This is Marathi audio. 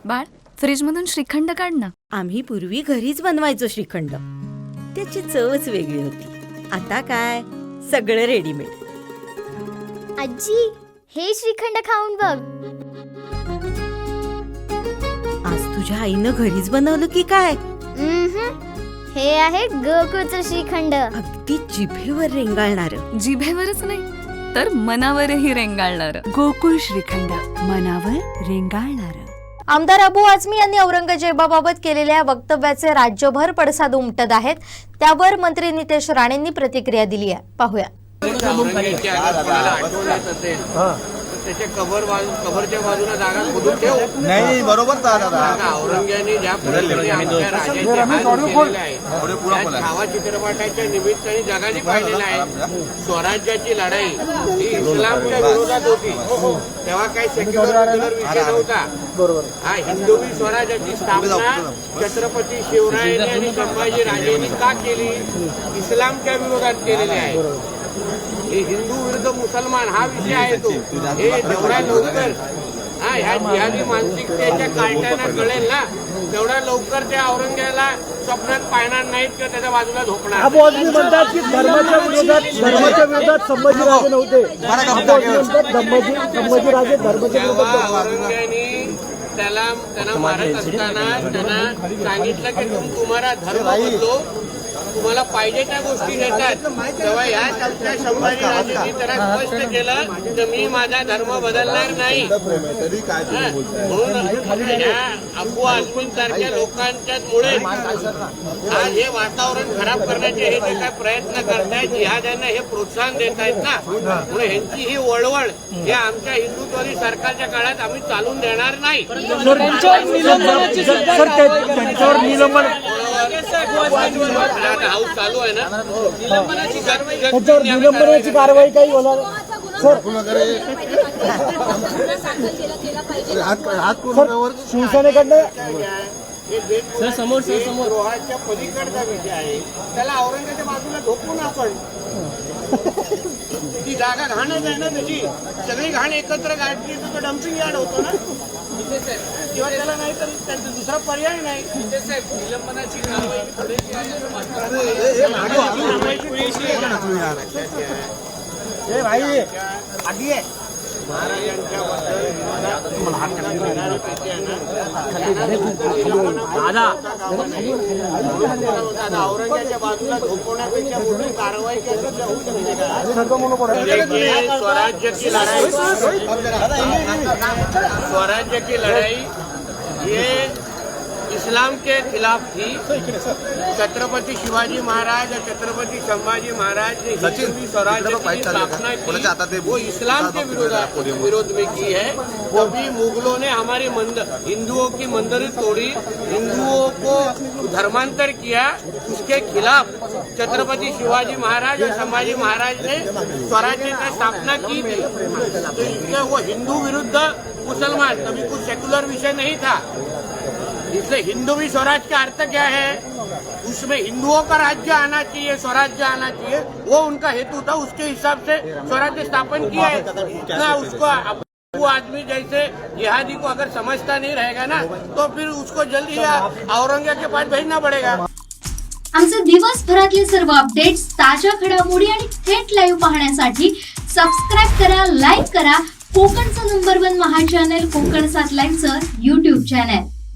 बाळ, फ्रीजमधून श्रीखंड काढ ना. आम्ही पूर्वी घरीच बनवायचो श्रीखंड. त्याची चवच वेगळी होती. आता काय सगळं रेडीमेड. आजी, हे श्रीखंड खाऊन बघ. आज तुझ्या आईनं घरीच बनवलं की काय? हे आहे गोकुळचं श्रीखंड. अगदी जिभेवर रेंगाळणार. जिभेवरच नाही तर मनावरही रेंगाळणार. गोकुळ श्रीखंड, मनावर रेंगाळणार. आमदार अबू आझमी यांनी औरंगजेबाबाबत केलेल्या वक्तव्याचे राज्यभर पडसाद उमटत आहेत. त्यावर मंत्री नितेश राणेंनी प्रतिक्रिया दिली आहे. पाहूया. त्याच्या कबरच्या बाजूला जागा खोदून ठेव. नाही बरोबर औरंगजेबाने ज्या पद्धतीने आमच्या राजाचे हाल केलेले आहे, त्या छावा चित्रपटाच्या निमित्ताने जगाने पाहिलेलं आहे. स्वराज्याची लढाई ही इस्लामच्या विरोधात होती. तेव्हा काही सेक्युलर विषय नव्हता. हा हिंदवी स्वराज्याची स्थापना छत्रपती शिवरायांनी आणि संभाजी राजेंनी का केली? इस्लामच्या विरोधात केलेली आहे. हे हिंदू विरुद्ध मुसलमान हा विषय आहे. तो हे जेवढ्या लवकर ह्या जिहादी मानसिकतेच्या कार्ट्यांना कळेल ना, तेवढ्या लवकर त्या औरंगजेबाला स्वप्नात पाहणार नाहीत किंवा त्याच्या बाजूला झोपणार. अबू आझमी म्हणतात की धर्माच्या विरोधात संभाजीराजे नव्हते. संभाजीराजे धर्माच्या विरोधात. औरंगजेबाने त्यांना मारत असताना त्यांना सांगितलं की तुम्हाला धर्म बदलो, तुम्हाला पाहिजे त्या गोष्टी देतात. तेव्हा या आमच्या संभाजीराजेंनी त्यांना स्पष्ट केलं की मी माझा धर्म बदलणार नाही. म्हणून ह्या अबू आझमींसारख्या लोकांच्या मुळे आज हे वातावरण खराब करण्याचे हे जे काय प्रयत्न करतायत, जिहाद्यांना हे प्रोत्साहन देत आहेत ना, म्हणून ह्यांची ही वळवळ हे आमच्या हिंदुत्ववादी सरकारच्या काळात आम्ही चालून देणार नाही. आता हाऊस चालू आहे ना, निलंबनाची कारवाई काही होणार शिवसेनेकडनं द्रोहाच्या पलीकडचा विषय आहे. त्याला औरंगजेबाच्या बाजूला झोपून आपण ती जागा घाणच आहे ना, त्याची सगळी घाण एकत्र गाठली तर तो डम्पिंग यार्ड होतो ना, किंवा त्याला नाही तर त्यांचा दुसरा पर्याय नाही. निलंबनाची कारवाई महाराजांच्या औरंगजेबाच्या बाजूला झोपवण्यापेक्षा मोठी कारवाई स्वराज्य की लड़ाई ये इस्लाम के खिलाफ थी. छत्रपति शिवाजी महाराज और छत्रपति संभाजी महाराज ने हिंदवी स्वराज्य की स्थापना की, वो इस्लाम के विरोध में की है. कभी मुगलों ने हमारी हिंदुओं की मंदिर तोड़ी, हिंदुओं को धर्मांतर किया, उसके खिलाफ छत्रपति शिवाजी महाराज और संभाजी महाराज ने स्वराज्य की स्थापना की थी. तो इसलिए वो हिंदू विरुद्ध मुसलमान कभी कुछ सेकुलर विषय नहीं था. इसलिए हिंदवी स्वराज का अर्थ क्या है? उसमें हिंदुओं का राज्य आना चाहिए, स्वराज्य आना चाहिए, वो उनका हेतु था. उसके हिसाब से स्वराज्य स्थापन किया है ना. उसको वो आदमी जैसे जिहादी को अगर समझता नहीं रहेगा ना, तो फिर उसको जल्दी औरंगजेब के पास भेजना पड़ेगा. आमचे दिवसभरातले सर्व अपडेट्स, ताज्या घडामोडी आणि थेट लाईव्ह पाहण्यासाठी सबस्क्राईब करा, लाईक करा कोकणचं नंबर 1 महा चॅनल कोकण 7 लाईव्हचं YouTube चॅनल.